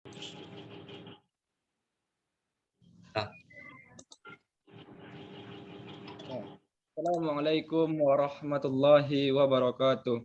Ah, Assalamualaikum warahmatullahi wabarakatuh.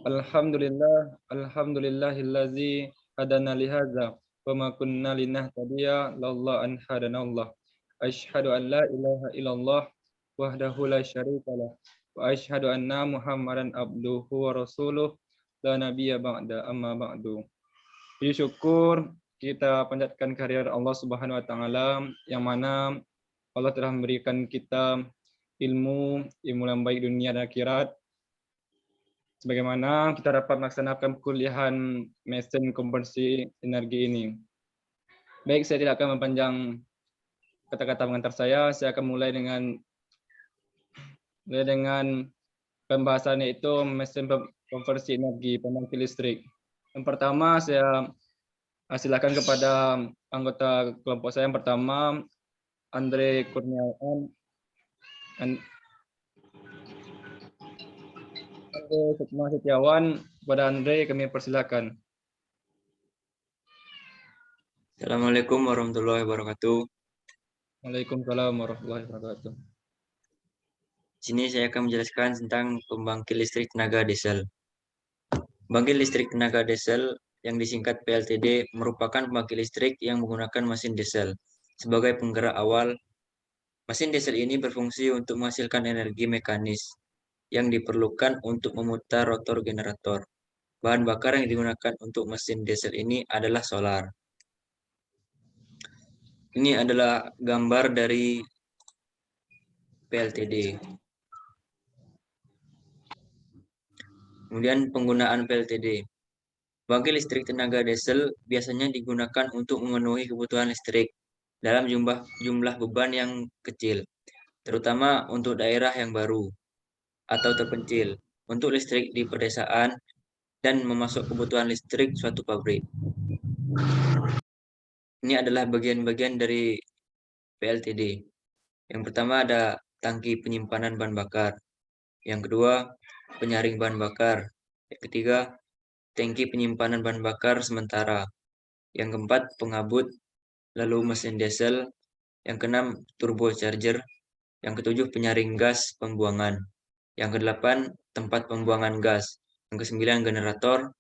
Alhamdulillahillazi hadana lihadza wa ma kunna linahtadiya laula an hadanallah. Asyhadu an la ilaha illallah wahdahu la syarikalah wa asyhadu anna Muhammadan abduhu wa rasuluh la nabiyya ba'da amma ba'du. Puji syukur kita panjatkan kehadirat Allah Subhanahu wa taala yang mana Allah telah memberikan kita ilmu yang baik dunia dan akhirat. Sebagaimana kita dapat melaksanakan kuliahan mesin konversi energi ini. Baik, saya tidak akan mempanjang kata-kata pengantar saya akan mulai dengan pembahasan yaitu mesin konversi energi pembangkit listrik. Yang pertama saya silakan kepada anggota kelompok saya yang pertama, Andre Kurniawan. Sukma Setiawan, kepada Andre kami persilakan. Assalamualaikum warahmatullahi wabarakatuh. Waalaikumsalam warahmatullahi wabarakatuh. Di sini saya akan menjelaskan tentang pembangkit listrik tenaga diesel. Pembangkit listrik tenaga diesel yang disingkat PLTD merupakan pembangkit listrik yang menggunakan mesin diesel sebagai penggerak awal. Mesin diesel ini berfungsi untuk menghasilkan energi mekanis yang diperlukan untuk memutar rotor generator. Bahan bakar yang digunakan untuk mesin diesel ini adalah solar. Ini adalah gambar dari PLTD. Kemudian penggunaan PLTD. Pembangkit listrik tenaga diesel biasanya digunakan untuk memenuhi kebutuhan listrik dalam jumlah beban yang kecil, terutama untuk daerah yang baru atau terpencil, untuk listrik di pedesaan, dan memasuk kebutuhan listrik suatu pabrik. Ini adalah bagian-bagian dari PLTD. Yang pertama ada tangki penyimpanan bahan bakar. Yang kedua, penyaring bahan bakar. Yang ketiga, tangki penyimpanan bahan bakar sementara. Yang keempat, pengabut, lalu mesin diesel. Yang keenam, turbocharger. Yang ketujuh, penyaring gas pembuangan. Yang kedelapan, tempat pembuangan gas. Yang kesembilan, generator.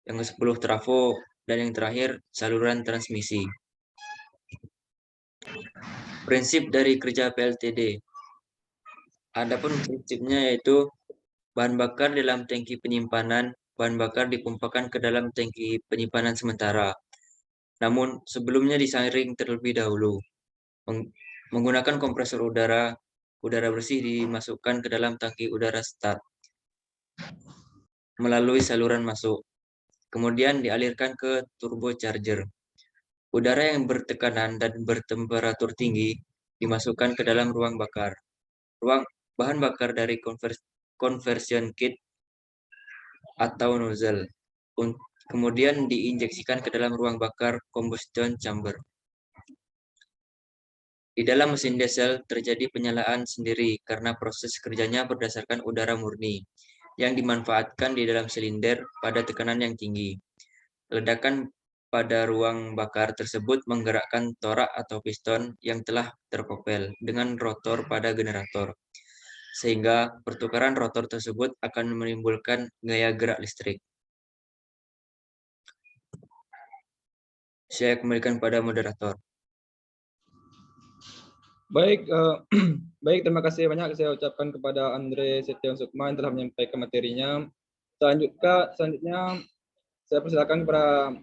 Yang kesepuluh, trafo. Dan yang terakhir, saluran transmisi. Prinsip dari kerja PLTD. Adapun prinsipnya yaitu bahan bakar dalam tangki penyimpanan, bahan bakar dipompakan ke dalam tangki penyimpanan sementara. Namun sebelumnya disaring terlebih dahulu. Menggunakan kompresor udara, udara bersih dimasukkan ke dalam tangki udara start melalui saluran masuk. Kemudian dialirkan ke turbocharger. Udara yang bertekanan dan bertemperatur tinggi dimasukkan ke dalam ruang bakar. Bahan bakar dari conversion kit atau nozzle. Kemudian diinjeksikan ke dalam ruang bakar combustion chamber. Di dalam mesin diesel terjadi penyalaan sendiri karena proses kerjanya berdasarkan udara murni yang dimanfaatkan di dalam silinder pada tekanan yang tinggi. Ledakan pada ruang bakar tersebut menggerakkan torak atau piston yang telah terkopel dengan rotor pada generator, sehingga pertukaran rotor tersebut akan menimbulkan gaya gerak listrik. Saya kembalikan pada moderator. Baik, baik, terima kasih banyak saya ucapkan kepada Andre Setiawan Sukma yang telah menyampaikan materinya. Selanjutnya saya persilakan kepada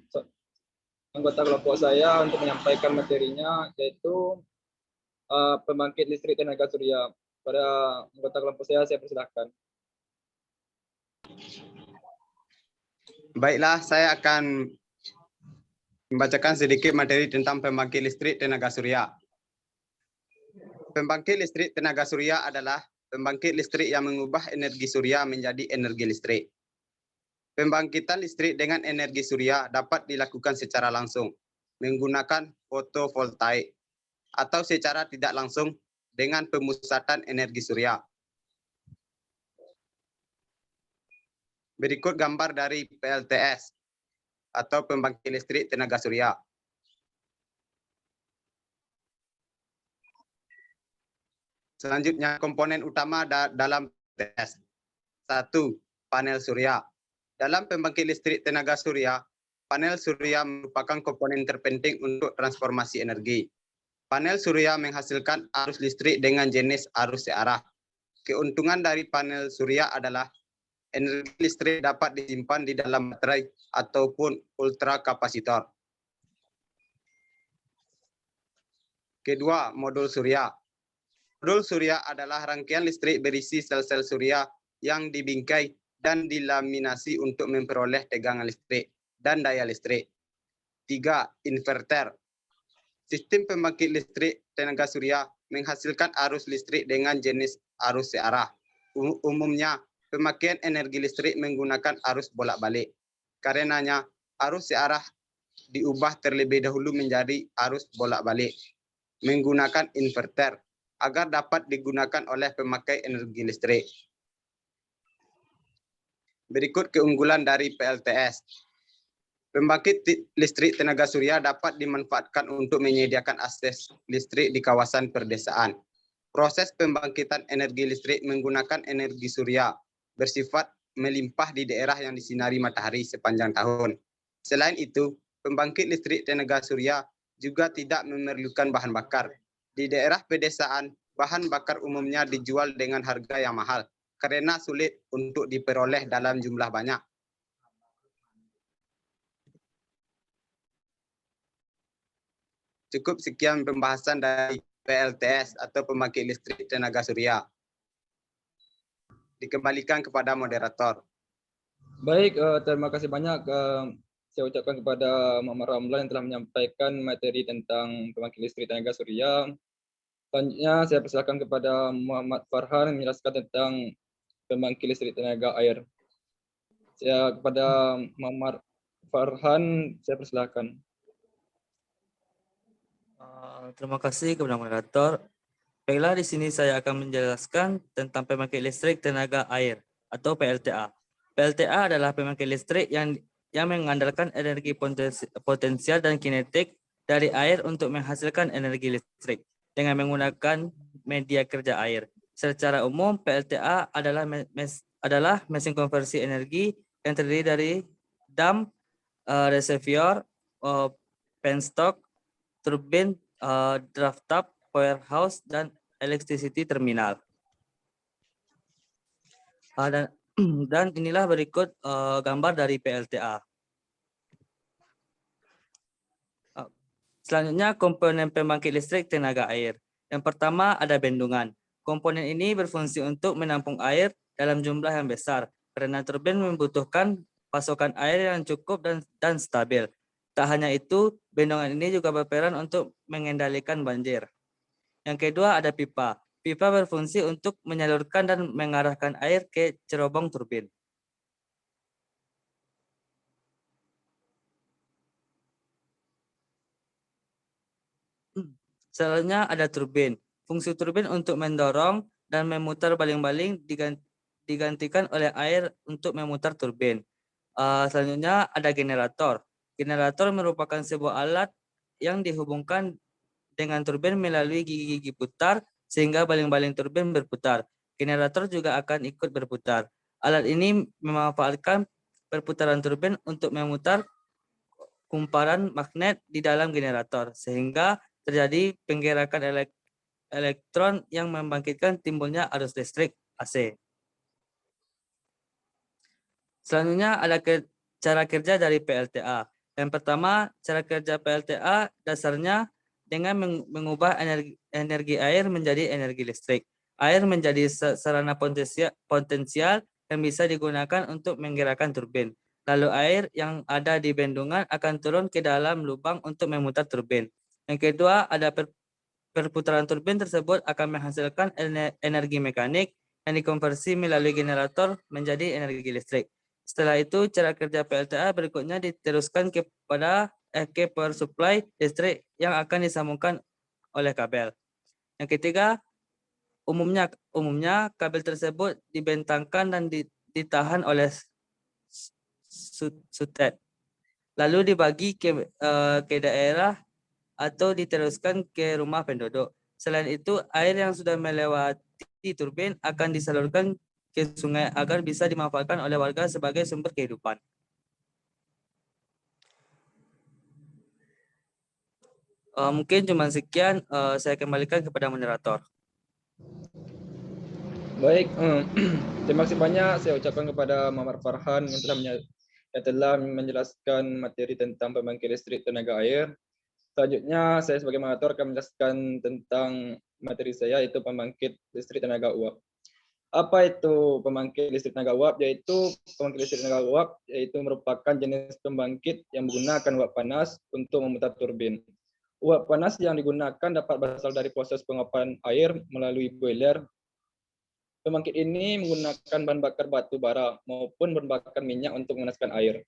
anggota kelompok saya untuk menyampaikan materinya, yaitu pembangkit listrik tenaga surya. Pada anggota kelompok saya persilakan. Baiklah, saya akan membacakan sedikit materi tentang pembangkit listrik tenaga surya. Pembangkit listrik tenaga surya adalah pembangkit listrik yang mengubah energi surya menjadi energi listrik. Pembangkitan listrik dengan energi surya dapat dilakukan secara langsung menggunakan fotovoltaik atau secara tidak langsung dengan pemusatan energi surya. Berikut gambar dari PLTS. atau pembangkit listrik tenaga surya. Selanjutnya, komponen utama dalam PLTS. 1. Panel surya. Dalam pembangkit listrik tenaga surya, panel surya merupakan komponen terpenting untuk transformasi energi. Panel surya menghasilkan arus listrik dengan jenis arus searah. Keuntungan dari panel surya adalah energi listrik dapat disimpan di dalam baterai ataupun ultrakapasitor. Kedua, modul surya. Modul surya adalah rangkaian listrik berisi sel-sel surya yang dibingkai dan dilaminasi untuk memperoleh tegangan listrik dan daya listrik. 3. Inverter. Sistem pembangkit listrik tenaga surya menghasilkan arus listrik dengan jenis arus searah. Umumnya, pemakaian energi listrik menggunakan arus bolak-balik. Karenanya, arus searah diubah terlebih dahulu menjadi arus bolak-balik menggunakan inverter agar dapat digunakan oleh pemakai energi listrik. Berikut keunggulan dari PLTS. Pembangkit listrik tenaga surya dapat dimanfaatkan untuk menyediakan akses listrik di kawasan perdesaan. Proses pembangkitan energi listrik menggunakan energi surya bersifat melimpah di daerah yang disinari matahari sepanjang tahun. Selain itu, pembangkit listrik tenaga surya juga tidak memerlukan bahan bakar. Di daerah pedesaan, bahan bakar umumnya dijual dengan harga yang mahal karena sulit untuk diperoleh dalam jumlah banyak. Cukup sekian pembahasan dari PLTS atau pembangkit listrik tenaga surya. Dikembalikan kepada moderator. Baik, terima kasih banyak saya ucapkan kepada Muhammad Ramlan yang telah menyampaikan materi tentang pembangkit listrik tenaga surya. Selanjutnya saya persilakan kepada Muhammad Farhan menjelaskan tentang pembangkit listrik tenaga air. Saya kepada Muhammad Farhan, saya persilakan. Terima kasih kepada moderator. Baiklah, di sini saya akan menjelaskan tentang pembangkit listrik tenaga air atau PLTA. PLTA adalah pembangkit listrik yang mengandalkan energi potensial dan kinetik dari air untuk menghasilkan energi listrik dengan menggunakan media kerja air. Secara umum, PLTA adalah mesin konversi energi yang terdiri dari dam, reservoir, penstock, turbin, draft tub, powerhouse, dan electricity terminal. Dan inilah berikut gambar dari PLTA. Selanjutnya, komponen pembangkit listrik tenaga air. Yang pertama ada bendungan. Komponen ini berfungsi untuk menampung air dalam jumlah yang besar karena turbin membutuhkan pasokan air yang cukup dan stabil. Tak hanya itu, bendungan ini juga berperan untuk mengendalikan banjir. Yang kedua ada pipa. Pipa berfungsi untuk menyalurkan dan mengarahkan air ke cerobong turbin. Selanjutnya ada turbin. Fungsi turbin untuk mendorong dan memutar baling-baling digantikan oleh air untuk memutar turbin. Selanjutnya ada generator. Generator merupakan sebuah alat yang dihubungkan dengan turbin melalui gigi-gigi putar sehingga baling-baling turbin berputar. Generator juga akan ikut berputar. Alat ini memanfaatkan perputaran turbin untuk memutar kumparan magnet di dalam generator sehingga terjadi penggerakan elektron yang membangkitkan timbulnya arus listrik AC. Selanjutnya ada cara kerja dari PLTA. Yang pertama, cara kerja PLTA dasarnya dengan mengubah energi air menjadi energi listrik. Air menjadi sarana potensial yang bisa digunakan untuk menggerakkan turbin. Lalu air yang ada di bendungan akan turun ke dalam lubang untuk memutar turbin. Yang kedua, ada perputaran turbin tersebut akan menghasilkan energi mekanik yang dikonversi melalui generator menjadi energi listrik. Setelah itu, cara kerja PLTA berikutnya diteruskan kepada ke power supply listrik yang akan disambungkan oleh kabel. Yang ketiga, umumnya kabel tersebut dibentangkan dan ditahan oleh sutet. lalu dibagi ke daerah atau diteruskan ke rumah penduduk. Selain itu, air yang sudah melewati turbin akan disalurkan ke sungai agar bisa dimanfaatkan oleh warga sebagai sumber kehidupan. Mungkin cuma sekian, saya kembalikan kepada moderator. Baik, terima kasih banyak saya ucapkan kepada Muhammad Farhan yang telah menjelaskan materi tentang pembangkit listrik tenaga air. Selanjutnya saya sebagai moderator akan menjelaskan tentang materi saya, yaitu pembangkit listrik tenaga uap. Apa itu pembangkit listrik tenaga uap? Yaitu pembangkit listrik tenaga uap yaitu merupakan jenis pembangkit yang menggunakan uap panas untuk memutar turbin. Uap panas yang digunakan dapat berasal dari proses penguapan air melalui boiler. Pembangkit ini menggunakan bahan bakar batu bara maupun bahan bakar minyak untuk memanaskan air.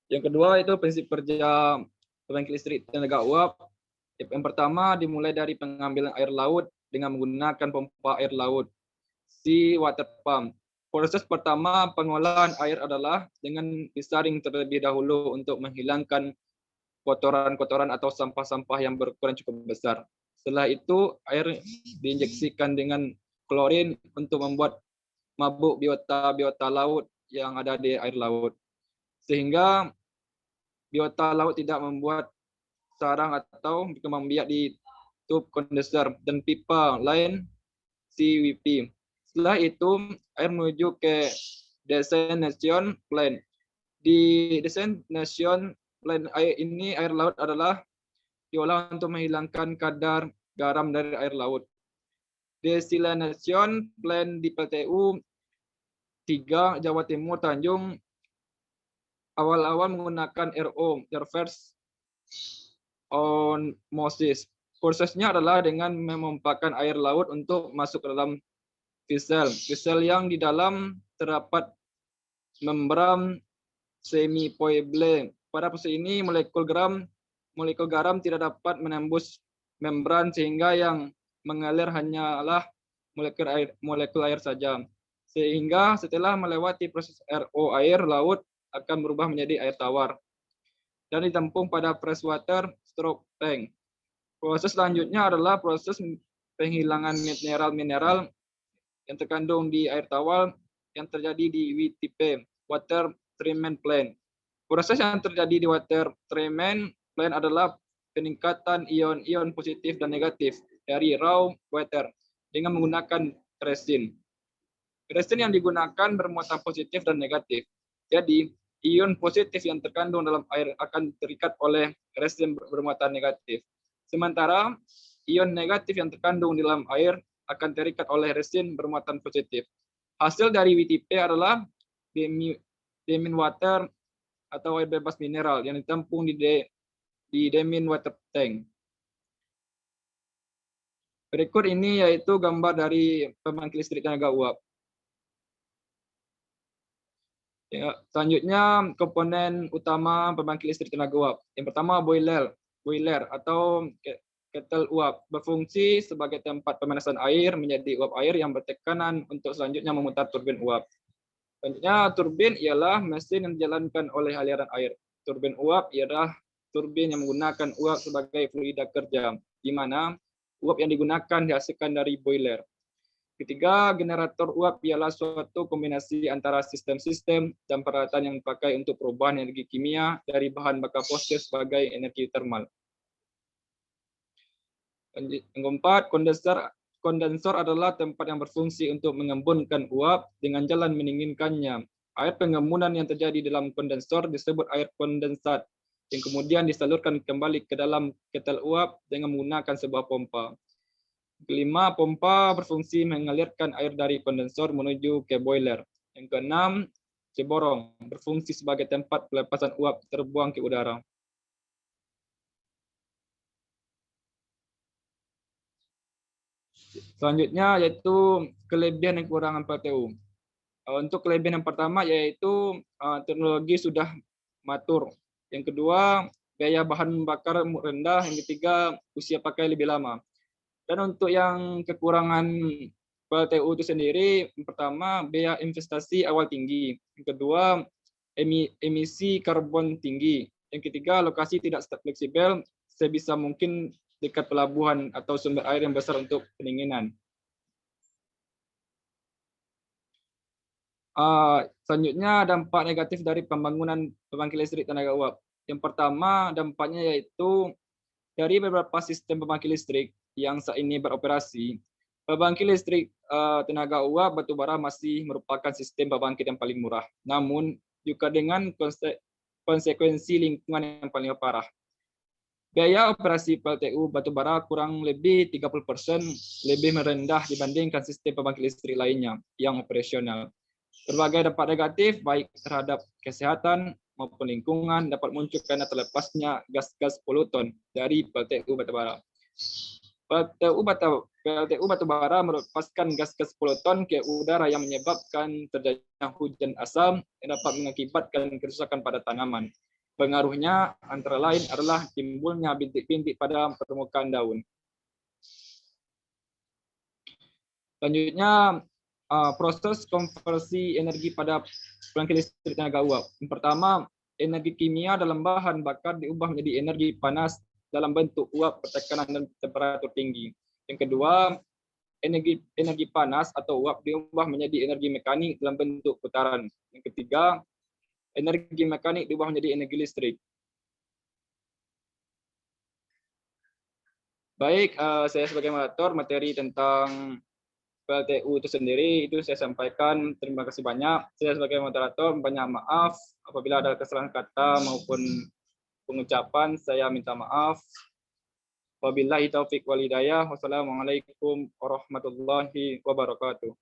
Yang kedua itu prinsip kerja pembangkit listrik tenaga uap. Yang pertama dimulai dari pengambilan air laut dengan menggunakan pompa air laut, sea water pump. Proses pertama pengolahan air adalah dengan disaring terlebih dahulu untuk menghilangkan kotoran-kotoran atau sampah-sampah yang berukuran cukup besar. Setelah itu air diinjeksikan dengan klorin untuk membuat mabuk biota laut yang ada di air laut. Sehingga biota laut tidak membuat sarang atau berkembang biak di tube kondenser dan pipa lain CWP. Setelah itu air menuju ke destination plant. Di destination plant air ini air laut adalah diolah untuk menghilangkan kadar garam dari air laut. Desalination plant di PLTU 3 Jawa Timur Tanjung awal-awal menggunakan RO, reverse osmosis. Prosesnya adalah dengan memompakan air laut untuk masuk ke dalam vessel yang di dalam terdapat membran semi-permeable. Pada proses ini molekul garam tidak dapat menembus membran sehingga yang mengalir hanyalah molekul air saja. Sehingga setelah melewati proses RO air laut akan berubah menjadi air tawar dan ditampung pada freshwater storage tank. Proses selanjutnya adalah proses penghilangan mineral-mineral yang terkandung di air tawar yang terjadi di WTP, Water Treatment Plant. Proses yang terjadi di Water Treatment Plant adalah peningkatan ion-ion positif dan negatif dari raw water dengan menggunakan resin. Resin yang digunakan bermuatan positif dan negatif. Jadi, ion positif yang terkandung dalam air akan terikat oleh resin bermuatan negatif. Sementara, ion negatif yang terkandung di dalam air akan terikat oleh resin bermuatan positif. Hasil dari WTP adalah demin water atau air bebas mineral yang ditampung di demin water tank. Berikut ini yaitu gambar dari pembangkit listrik tenaga uap. Ya, selanjutnya komponen utama pembangkit listrik tenaga uap. Yang pertama boiler atau kettle uap berfungsi sebagai tempat pemanasan air menjadi uap air yang bertekanan untuk selanjutnya memutar turbin uap. Selanjutnya turbin ialah mesin yang dijalankan oleh aliran air. Turbin uap ialah turbin yang menggunakan uap sebagai fluida kerja, di mana uap yang digunakan dihasilkan dari boiler. Ketiga, generator uap ialah suatu kombinasi antara sistem-sistem dan peralatan yang dipakai untuk perubahan energi kimia dari bahan bakar fosil sebagai energi termal. Yang keempat, kondensor adalah tempat yang berfungsi untuk mengembunkan uap dengan jalan mendinginkannya. Air pengembunan yang terjadi dalam kondensor disebut air kondensat, yang kemudian disalurkan kembali ke dalam kettle uap dengan menggunakan sebuah pompa. Kelima, pompa berfungsi mengalirkan air dari kondensor menuju ke boiler. Yang keenam, ceborong berfungsi sebagai tempat pelepasan uap terbuang ke udara. Selanjutnya yaitu kelebihan dan kekurangan PLTU. Untuk kelebihan yang pertama yaitu teknologi sudah matur. Yang kedua, biaya bahan bakar rendah. Yang ketiga, usia pakai lebih lama. Dan untuk yang kekurangan PLTU itu sendiri, yang pertama biaya investasi awal tinggi, yang kedua emisi karbon tinggi, yang ketiga lokasi tidak fleksibel, sebisa mungkin dekat pelabuhan atau sumber air yang besar untuk pendinginan. Selanjutnya dampak negatif dari pembangunan pembangkit listrik tenaga uap. Yang pertama dampaknya yaitu dari beberapa sistem pembangkit listrik yang saat ini beroperasi, pembangkit listrik tenaga uap batubara masih merupakan sistem pembangkit yang paling murah. Namun juga dengan konsekuensi lingkungan yang paling parah. Biaya operasi PLTU batubara kurang lebih 30% lebih merendah dibandingkan sistem pembangkit listrik lainnya yang operasional. Berbagai dampak negatif baik terhadap kesehatan maupun lingkungan dapat muncul karena terlepasnya gas-gas polutan dari PLTU batubara. PLTU batubara melepaskan gas-gas polutan ke udara yang menyebabkan terjadinya hujan asam yang dapat mengakibatkan kerusakan pada tanaman. Pengaruhnya antara lain adalah timbulnya bintik-bintik pada permukaan daun. Selanjutnya, proses konversi energi pada pembangkit listrik tenaga uap. Yang pertama, energi kimia dalam bahan bakar diubah menjadi energi panas dalam bentuk uap bertekanan dan temperatur tinggi. Yang kedua, energi panas atau uap diubah menjadi energi mekanik dalam bentuk putaran. Yang ketiga, energi mekanik diubah menjadi energi listrik. Baik, saya sebagai moderator materi tentang PLTU itu sendiri itu saya sampaikan. Terima kasih banyak. Saya sebagai moderator banyak maaf apabila ada kesalahan kata maupun pengucapan, saya minta maaf. Wabillahi taufik wal hidayah. Wassalamualaikum warahmatullahi wabarakatuh.